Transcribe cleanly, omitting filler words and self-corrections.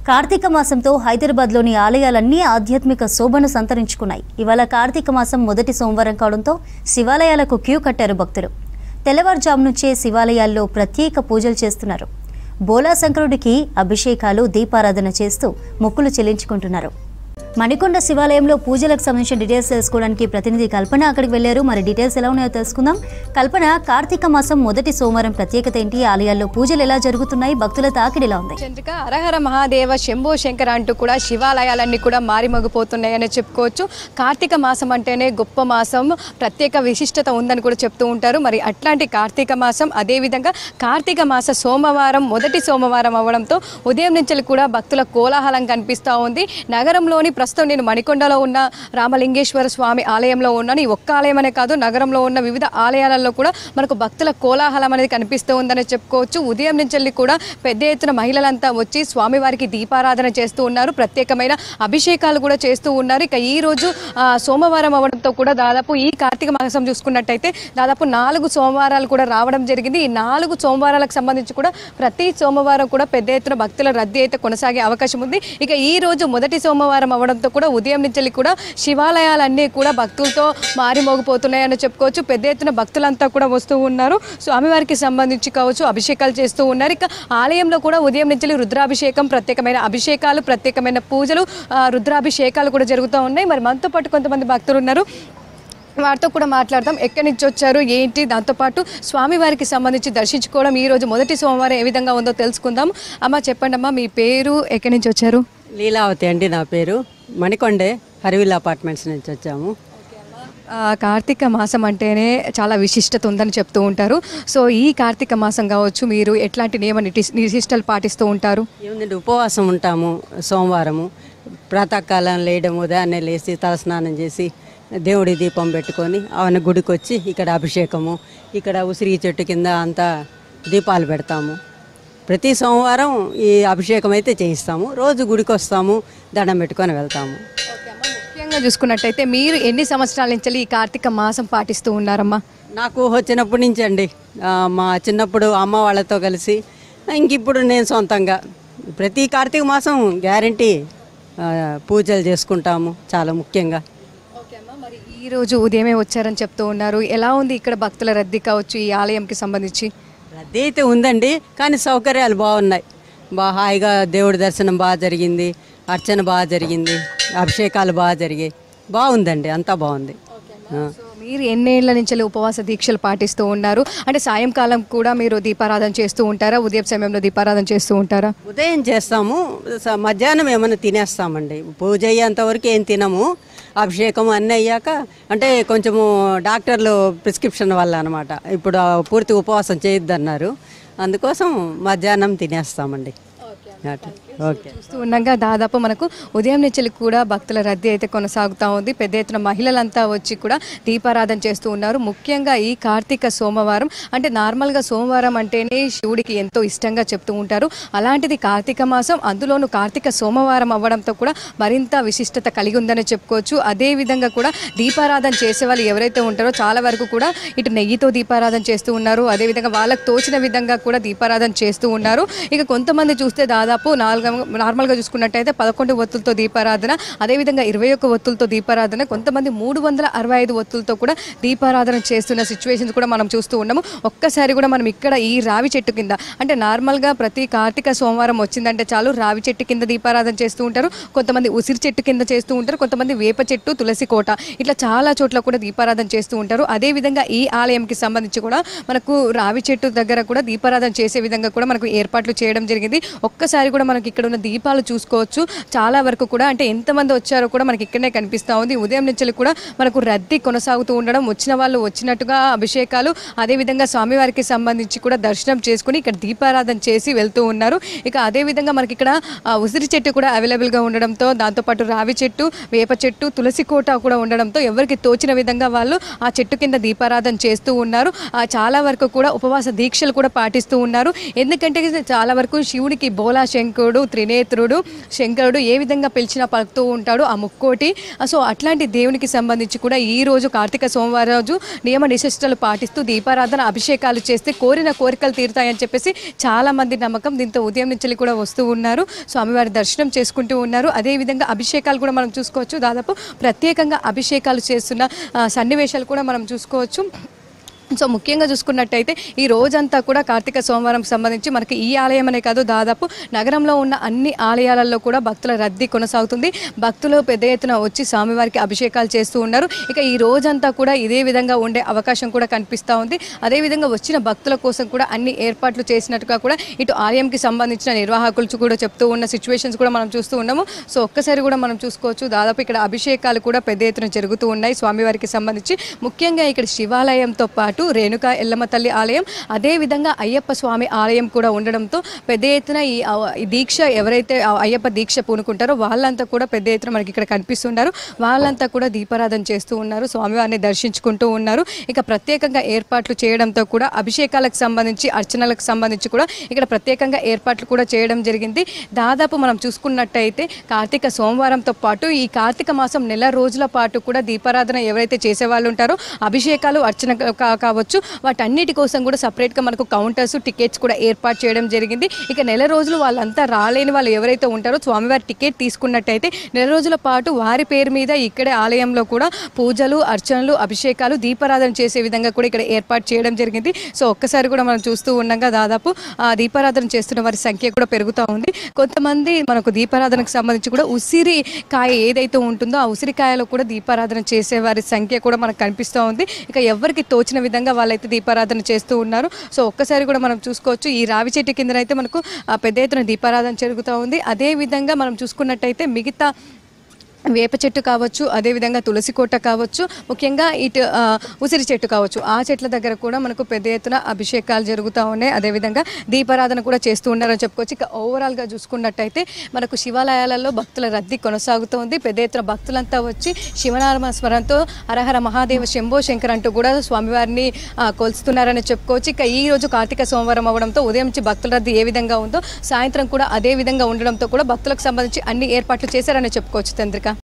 కార్తీక మాసంతో హైదరాబాద్లోని ఆలయాలన్నీ ఆధ్యాత్మిక శోభను సంతరించుకున్నాయి. ఇవాళ కార్తీక మాసం మొదటి సోమవారం కావడంతో శివాలయాలకు క్యూ కట్టారు భక్తులు. తెల్లవారుజాము నుంచే శివాలయాల్లో ప్రత్యేక పూజలు చేస్తున్నారు. బోలాశంకరుడికి అభిషేకాలు, దీపారాధన చేస్తూ మొక్కులు చెల్లించుకుంటున్నారు. మణికొండ శివాలయంలో పూజలకు సంబంధించిన డీటెయిల్స్ తెలుసుకోవడానికి ప్రతినిధి కల్పన అక్కడికి వెళ్లారు. మరి డీటెయిల్స్ ఎలా ఉన్నాయో తెలుసుకుందాం. కల్పన, కార్తీక మాసం మొదటి సోమవారం ప్రత్యేకత ఏంటి? ఆలయాల్లో పూజలు ఎలా జరుగుతున్నాయి? భక్తుల తాకిడి ఎలా ఉంది? చంద్రిక, హరహర మహాదేవ శంభో శంకర అంటూ కూడా శివాలయాలన్నీ కూడా మారిమోగిపోతున్నాయని చెప్పుకోవచ్చు. కార్తీక మాసం అంటేనే గొప్ప మాసం, ప్రత్యేక విశిష్టత ఉందని కూడా చెప్తూ ఉంటారు. మరి అట్లాంటి కార్తీక మాసం, అదేవిధంగా కార్తీక మాస సోమవారం మొదటి సోమవారం అవ్వడంతో ఉదయం నుంచి కూడా భక్తుల కోలాహలం కనిపిస్తూ ఉంది. నగరంలోని ప్రస్తుతం నేను మణికొండలో ఉన్న రామలింగేశ్వర స్వామి ఆలయంలో ఉన్నాను. ఈ ఒక్క ఆలయం అనే కాదు, నగరంలో ఉన్న వివిధ ఆలయాలలో కూడా మనకు భక్తుల కోలాహలం అనేది కనిపిస్తూ ఉందని చెప్పుకోవచ్చు. ఉదయం నుంచి కూడా పెద్ద ఎత్తున మహిళలంతా వచ్చి స్వామివారికి దీపారాధన చేస్తూ ఉన్నారు. ప్రత్యేకమైన అభిషేకాలు కూడా చేస్తూ ఉన్నారు. ఇక ఈ రోజు సోమవారం అవ్వడంతో కూడా దాదాపు ఈ కార్తీక మాసం చూసుకున్నట్టయితే దాదాపు 4 సోమవారాలు కూడా రావడం జరిగింది. ఈ 4 సోమవారాలకు సంబంధించి కూడా ప్రతి సోమవారం కూడా పెద్ద ఎత్తున భక్తుల రద్దీ అయితే కొనసాగే అవకాశం ఉంది. ఇక ఈ రోజు మొదటి సోమవారం అవ్వడంతో కూడా ఉదయం నుంచి కూడా శివాలయాలన్నీ కూడా భక్తులతో మారిమోగిపోతున్నాయని చెప్పుకోవచ్చు. పెద్ద ఎత్తున భక్తులంతా కూడా వస్తూ ఉన్నారు. స్వామివారికి సంబంధించి కావచ్చు అభిషేకాలు చేస్తూ ఉన్నారు. ఇక ఆలయంలో కూడా ఉదయం నుంచి రుద్రాభిషేకం, ప్రత్యేకమైన అభిషేకాలు, ప్రత్యేకమైన పూజలు, రుద్రాభిషేకాలు కూడా జరుగుతూ ఉన్నాయి. మరి మనతో పాటు కొంతమంది భక్తులు ఉన్నారు, వారితో కూడా మాట్లాడతాం. ఎక్కడి నుంచి వచ్చారు, ఏంటి, దాంతోపాటు స్వామివారికి సంబంధించి దర్శించుకోవడం ఈ రోజు మొదటి సోమవారం ఏ విధంగా ఉందో తెలుసుకుందాం. అమ్మ చెప్పండి అమ్మా, మీ పేరు, ఎక్కడి నుంచి వచ్చారు? లీలావతి అండి నా పేరు. మణికొండే హరివిల్ అపార్ట్మెంట్స్ నుంచి వచ్చాము. కార్తీక మాసం అంటేనే చాలా విశిష్టత ఉందని చెప్తూ ఉంటారు. సో ఈ కార్తీక మాసం కావచ్చు, మీరు ఎట్లాంటి నియమ నిశిష్టలు పాటిస్తూ ఉంటారు? ఏముందండి, ఉపవాసం ఉంటాము. సోమవారము ప్రాతకాలం లేయడం, ఉదయాన్నే లేచి తలస్నానం చేసి దేవుడి దీపం పెట్టుకొని అవన్న గుడికి వచ్చి ఇక్కడ అభిషేకము, ఇక్కడ ఉసిరి చెట్టు కింద అంతా దీపాలు పెడతాము. ప్రతి సోమవారం ఈ అభిషేకం అయితే చేయిస్తాము. రోజు గుడికి వస్తాము, దండం పెట్టుకొని వెళ్తాము. ముఖ్యంగా చూసుకున్నట్టయితే మీరు ఎన్ని సంవత్సరాల నుంచి ఈ కార్తీక మాసం పాటిస్తూ ఉన్నారమ్మా? నాకు వచ్చినప్పటి నుంచి అండి, మా చిన్నప్పుడు అమ్మ వాళ్ళతో కలిసి, ఇంకిప్పుడు నేను సొంతంగా ప్రతి కార్తీక మాసం గ్యారంటీ పూజలు చేసుకుంటాము. చాలా ముఖ్యంగా. మరి ఈ రోజు ఉదయమే వచ్చారని చెప్తూ ఉన్నారు. ఎలా ఉంది ఇక్కడ భక్తుల రద్దీ కావచ్చు ఈ ఆలయంకి సంబంధించి? రద్దీ అయితే ఉందండి, కానీ సౌకర్యాలు బాగున్నాయి. బాగా హాయిగా దేవుడి దర్శనం బాగా జరిగింది, అర్చన బాగా జరిగింది, అభిషేకాలు బాగా జరిగాయి. బాగుందండి, అంతా బాగుంది. మీరు ఎన్నేళ్ల నుంచి ఉపవాస దీక్షలు పాటిస్తూ ఉన్నారు? అంటే సాయంకాలం కూడా మీరు దీపారాధన చేస్తూ ఉంటారా? ఉదయం సమయంలో దీపారాధన చేస్తూ ఉంటారా? ఉదయం చేస్తాము, మధ్యాహ్నం ఏమైనా తినేస్తామండి. పూజ అయ్యేంతవరకు ఏం తినము. అభిషేకం అన్నీ అయ్యాక, అంటే కొంచెము డాక్టర్లు ప్రిస్క్రిప్షన్ వల్ల అనమాట, ఇప్పుడు పూర్తి ఉపవాసం చేయొద్దన్నారు. అందుకోసం మధ్యాహ్నం తినేస్తామండి. ఓకే. చూస్తూ ఉండగా దాదాపు మనకు ఉదయం నుంచి కూడా భక్తుల రద్దీ అయితే కొనసాగుతూ ఉంది. పెద్ద ఎత్తున మహిళలంతా వచ్చి కూడా దీపారాధన చేస్తూ ఉన్నారు. ముఖ్యంగా ఈ కార్తీక సోమవారం, అంటే నార్మల్గా సోమవారం అంటేనే శివుడికి ఎంతో ఇష్టంగా చెప్తూ ఉంటారు. అలాంటిది కార్తీక మాసం, అందులోనూ కార్తీక సోమవారం అవ్వడంతో కూడా మరింత విశిష్టత కలిగి ఉందని చెప్పుకోవచ్చు. అదేవిధంగా కూడా దీపారాధన చేసే వాళ్ళు ఎవరైతే ఉంటారో చాలా వరకు కూడా ఇటు నెయ్యితో దీపారాధన చేస్తూ ఉన్నారు. అదేవిధంగా వాళ్ళకు తోచిన విధంగా కూడా దీపారాధన చేస్తూ ఉన్నారు. ఇక కొంతమంది చూస్తే దాదాపు నార్మల్గా చూసుకున్నట్టయితే 11 ఒత్తులతో దీపారాధన, అదేవిధంగా 21 ఒత్తులతో దీపారాధన, కొంతమంది 365 ఒత్తులతో కూడా దీపారాధన చేస్తున్న సిచ్యువేషన్స్ కూడా మనం చూస్తూ ఉన్నాము. ఒక్కసారి కూడా మనం ఇక్కడ ఈ రావి చెట్టు కింద, అంటే నార్మల్గా ప్రతి కార్తీక సోమవారం వచ్చిందంటే చాలు రావి చెట్టు కింద దీపారాధన చేస్తూ ఉంటారు. కొంతమంది ఉసిరి చెట్టు కింద చేస్తూ ఉంటారు, కొంతమంది వేప చెట్టు, తులసి కోట, ఇట్లా చాలా చోట్ల కూడా దీపారాధన చేస్తూ ఉంటారు. అదేవిధంగా ఈ ఆలయంకి సంబంధించి కూడా మనకు రావి చెట్టు దగ్గర కూడా దీపారాధన చేసే విధంగా కూడా మనకు ఏర్పాట్లు చేయడం జరిగింది. ఒక్కసారి కూడా మనకి ఇక్కడ ఉన్న దీపాలు చూసుకోవచ్చు. చాలా వరకు కూడా, అంటే ఎంతమంది వచ్చారో కూడా మనకి ఇక్కడనే కనిపిస్తూ ఉంది. ఉదయం నుంచి కూడా మనకు రద్దీ కొనసాగుతూ ఉండడం, వచ్చిన వాళ్ళు వచ్చినట్టుగా అభిషేకాలు, అదేవిధంగా స్వామివారికి సంబంధించి కూడా దర్శనం చేసుకుని ఇక్కడ దీపారాధన చేసి వెళ్తూ ఉన్నారు. ఇక అదేవిధంగా మనకి ఇక్కడ ఉసిరి చెట్టు కూడా అవైలబుల్గా ఉండడంతో, దాంతోపాటు రావి చెట్టు, వేప చెట్టు, తులసి కోట కూడా ఉండడంతో ఎవరికి తోచిన విధంగా వాళ్ళు ఆ చెట్టు కింద దీపారాధన చేస్తూ ఉన్నారు. చాలా వరకు కూడా ఉపవాస దీక్షలు కూడా పాటిస్తూ ఉన్నారు. ఎందుకంటే చాలా వరకు శివుడికి బోలా భీమశంకరుడు, త్రినేత్రుడు, శంకరుడు ఏ విధంగా పిలిచినా పలుకుతూ ఉంటాడు ఆ ముక్కోటి. సో అట్లాంటి దేవునికి సంబంధించి కూడా ఈ రోజు కార్తీక సోమవారం రోజు నియమ నిశిష్టలు పాటిస్తూ దీపారాధన అభిషేకాలు చేస్తే కోరిన కోరికలు తీరుతాయని చెప్పేసి చాలా మంది నమ్మకం. దీంతో ఉదయం నుంచి కూడా వస్తూ ఉన్నారు, స్వామివారి దర్శనం చేసుకుంటూ ఉన్నారు. అదేవిధంగా అభిషేకాలు కూడా మనం చూసుకోవచ్చు. దాదాపు ప్రత్యేకంగా అభిషేకాలు చేస్తున్న సన్నివేశాలు కూడా మనం చూసుకోవచ్చు. సో ముఖ్యంగా చూసుకున్నట్టయితే ఈ రోజంతా కూడా కార్తీక సోమవారం సంబంధించి మనకి ఈ ఆలయం అనే కాదు, దాదాపు నగరంలో ఉన్న అన్ని ఆలయాలలో కూడా భక్తుల రద్దీ కొనసాగుతుంది. భక్తులు పెద్ద ఎత్తున వచ్చి స్వామివారికి అభిషేకాలు చేస్తూ ఉన్నారు. ఇక ఈ రోజంతా కూడా ఇదే విధంగా ఉండే అవకాశం కూడా కనిపిస్తూ ఉంది. అదేవిధంగా వచ్చిన భక్తుల కోసం కూడా అన్ని ఏర్పాట్లు చేసినట్టుగా కూడా ఇటు ఆలయంకి సంబంధించిన నిర్వాహకులు కూడా చెప్తూ ఉన్న సిచ్యువేషన్స్ కూడా మనం చూస్తూ ఉన్నాము. సో ఒక్కసారి కూడా మనం చూసుకోవచ్చు, దాదాపు ఇక్కడ అభిషేకాలు కూడా పెద్ద ఎత్తున జరుగుతూ ఉన్నాయి స్వామివారికి సంబంధించి. ముఖ్యంగా ఇక్కడ శివాలయంతో పాటు రేణుకా ఎల్లమ్మ తల్లి ఆలయం, అదేవిధంగా అయ్యప్ప స్వామి ఆలయం కూడా ఉండడంతో పెద్ద ఎత్తున ఈ దీక్ష ఎవరైతే అయ్యప్ప దీక్ష పూనుకుంటారో వాళ్ళంతా కూడా పెద్ద ఎత్తున మనకి ఇక్కడ కనిపిస్తున్నారు. వాళ్ళంతా కూడా దీపారాధన చేస్తూ ఉన్నారు, స్వామివారిని దర్శించుకుంటూ ఉన్నారు. ఇక ప్రత్యేకంగా ఏర్పాట్లు చేయడంతో కూడా అభిషేకాలకు సంబంధించి అర్చనలకు సంబంధించి కూడా ఇక్కడ ప్రత్యేకంగా ఏర్పాట్లు కూడా చేయడం జరిగింది. దాదాపు మనం చూసుకున్నట్టయితే కార్తీక సోమవారంతో పాటు ఈ కార్తీక మాసం నెల రోజుల పాటు కూడా దీపారాధన ఎవరైతే చేసేవాళ్ళు ఉంటారో అభిషేకాలు అర్చన కావచ్చు వాటన్నిటి కోసం కూడా సపరేట్గా మనకు కౌంటర్స్ టికెట్స్ కూడా ఏర్పాటు చేయడం జరిగింది. ఇక నెల రోజులు వాళ్ళంతా రాలేని వాళ్ళు ఎవరైతే ఉంటారో స్వామివారి టికెట్ తీసుకున్నట్టయితే నెల రోజుల పాటు వారి పేరు మీద ఇక్కడే ఆలయంలో కూడా పూజలు అర్చనలు అభిషేకాలు దీపారాధన చేసే విధంగా కూడా ఇక్కడ ఏర్పాటు చేయడం జరిగింది. సో ఒక్కసారి కూడా మనం చూస్తూ ఉండగా దాదాపు దీపారాధన చేస్తున్న వారి సంఖ్య కూడా పెరుగుతూ ఉంది. కొంతమంది మనకు దీపారాధనకు సంబంధించి కూడా ఉసిరికాయ ఏదైతే ఉంటుందో ఆ ఉసిరికాయలో కూడా దీపారాధన చేసే వారి సంఖ్య కూడా మనకు కనిపిస్తూ ఉంది. ఇక ఎవరికి తోచిన విధంగా వాళ్ళైతే దీపారాధన చేస్తూ ఉన్నారు. సో ఒక్కసారి కూడా మనం చూసుకోవచ్చు, ఈ రావి చెట్టు కిందనైతే మనకు పెద్ద ఎత్తున దీపారాధన జరుగుతూ ఉంది. అదే విధంగా మనం చూసుకున్నట్టయితే మిగతా వేప చెట్టు కావచ్చు, అదేవిధంగా తులసి కోట కావచ్చు, ముఖ్యంగా ఇటు ఉసిరి చెట్టు కావచ్చు, ఆ చెట్ల దగ్గర కూడా మనకు పెద్ద ఎత్తున అభిషేకాలు జరుగుతూ ఉన్నాయి. అదేవిధంగా దీపారాధన కూడా చేస్తూ ఉన్నారని చెప్పుకోవచ్చు. ఇక ఓవరాల్గా చూసుకున్నట్టయితే మనకు శివాలయాలలో భక్తుల రద్దీ కొనసాగుతోంది. పెద్ద ఎత్తున భక్తులంతా వచ్చి శివనామ స్మరణతో హరహర మహాదేవ శంభో శంకర్ అంటూ కూడా స్వామివారిని కొలుస్తున్నారని చెప్పుకోవచ్చు. ఇక ఈ రోజు కార్తీక సోమవారం అవ్వడంతో ఉదయం నుంచి భక్తుల రద్దీ ఏ విధంగా ఉందో సాయంత్రం కూడా అదే విధంగా ఉండడంతో కూడా భక్తులకు సంబంధించి అన్ని ఏర్పాట్లు చేశారని చెప్పుకోవచ్చు. చంద్రిక.